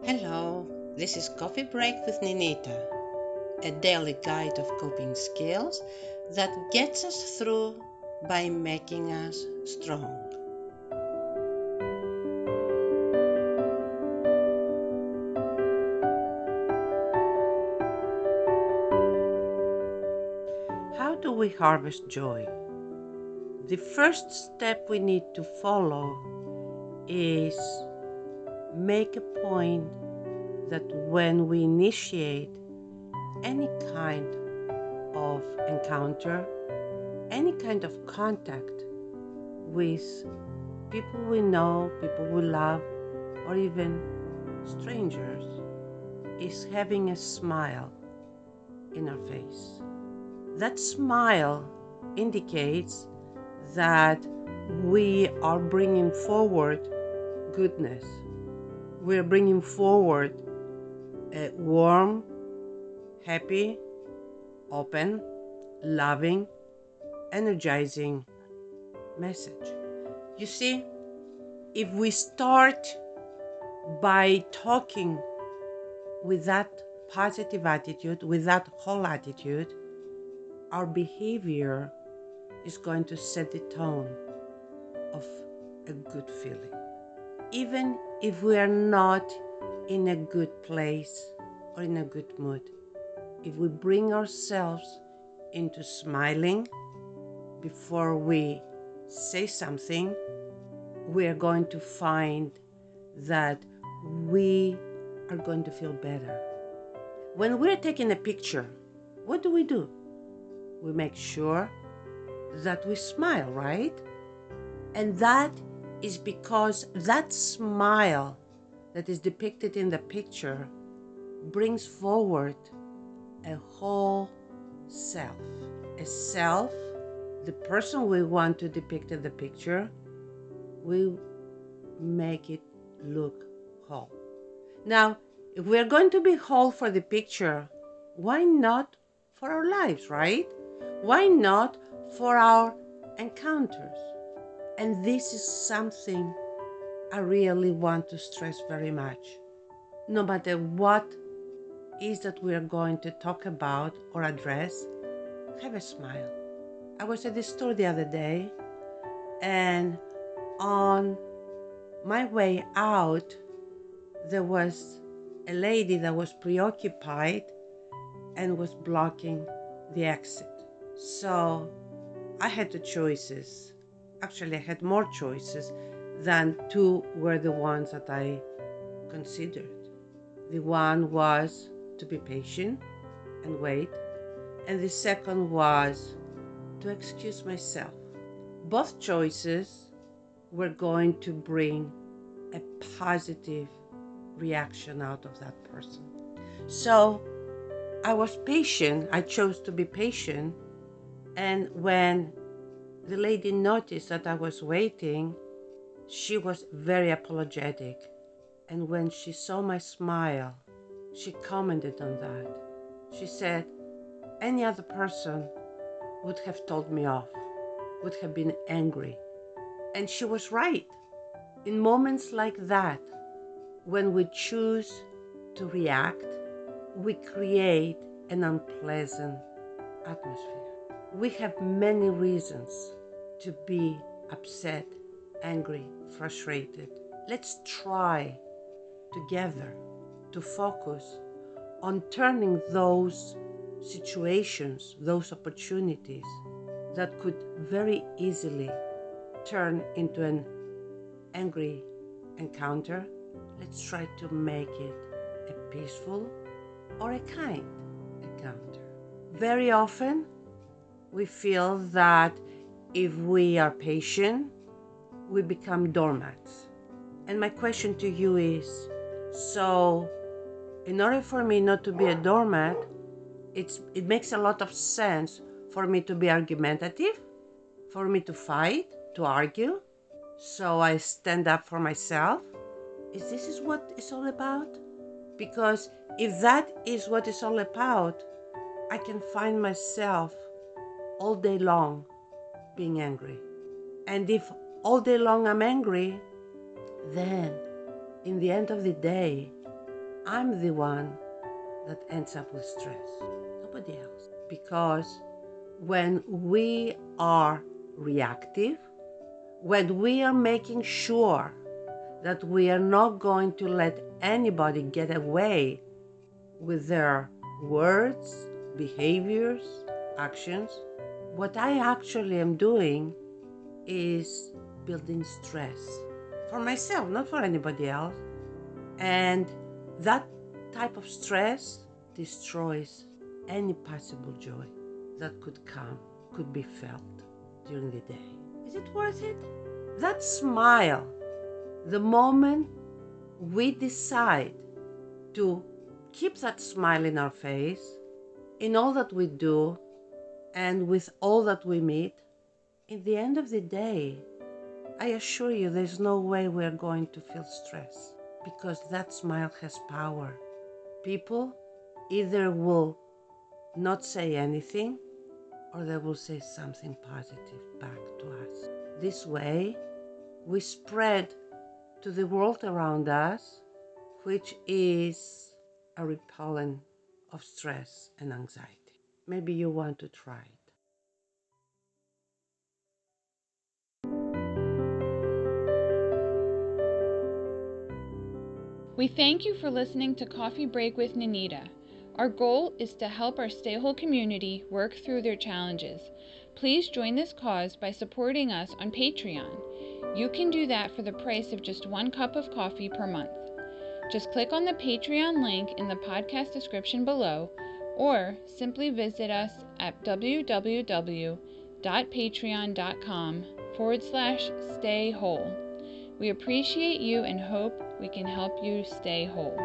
Hello, this is Coffee Break with Ninita, a daily guide of coping skills that gets us through by making us strong. How do we harvest joy? The first step we need to follow is make a point that when we initiate any kind of encounter, any kind of contact with people we know, people we love, or even strangers, is having a smile in our face. That smile indicates that we are bringing forward goodness. We're bringing forward a warm, happy, open, loving, energizing message. You see, if we start by talking with that positive attitude, with that whole attitude, our behavior is going to set the tone of a good feeling. Even if we are not in a good place or in a good mood, if we bring ourselves into smiling before we say something, we are going to find that we are going to feel better. When we're taking a picture, what do? We make sure that we smile, right? And that is because that smile that is depicted in the picture brings forward a whole self. A self, the person we want to depict in the picture, we make it look whole. Now, if we're going to be whole for the picture, why not for our lives, right? Why not for our encounters? And this is something I really want to stress very much. No matter what is that we are going to talk about or address, have a smile. I was at the store the other day, and on my way out, there was a lady that was preoccupied and was blocking the exit. So I had two choices. Actually, I had more choices than two were the ones that I considered. The one was to be patient and wait, and the second was to excuse myself. Both choices were going to bring a positive reaction out of that person. So I was patient. I chose to be patient. And when the lady noticed that I was waiting, she was very apologetic. And when she saw my smile, she commented on that. She said, any other person would have told me off, would have been angry. And she was right. In moments like that, when we choose to react, we create an unpleasant atmosphere. We have many reasons to be upset, angry, frustrated. Let's try together to focus on turning those situations, those opportunities that could very easily turn into an angry encounter. Let's try to make it a peaceful or a kind encounter. Very often, we feel that if we are patient, we become doormats. And my question to you is, so in order for me not to be a doormat, it makes a lot of sense for me to be argumentative, for me to fight, to argue, so I stand up for myself. Is this what it's all about? Because if that is what it's all about, I can find myself all day long being angry. And if all day long I'm angry, then in the end of the day, I'm the one that ends up with stress, nobody else. Because when we are reactive, when we are making sure that we are not going to let anybody get away with their words, behaviors, actions, what I actually am doing is building stress for myself, not for anybody else. And that type of stress destroys any possible joy that could be felt during the day. Is it worth it? That smile, the moment we decide to keep that smile in our face, in all that we do, and with all that we meet, in the end of the day, I assure you there's no way we're going to feel stress, because that smile has power. People either will not say anything or they will say something positive back to us. This way, we spread to the world around us, which is a repellent of stress and anxiety. Maybe you want to try it. We thank you for listening to Coffee Break with Ninita. Our goal is to help our StayWHOLE community work through their challenges. Please join this cause by supporting us on Patreon. You can do that for the price of just 1 cup of coffee per month. Just click on the Patreon link in the podcast description below, or simply visit us at www.patreon.com/StayWHOLE. We appreciate you and hope we can help you stay whole.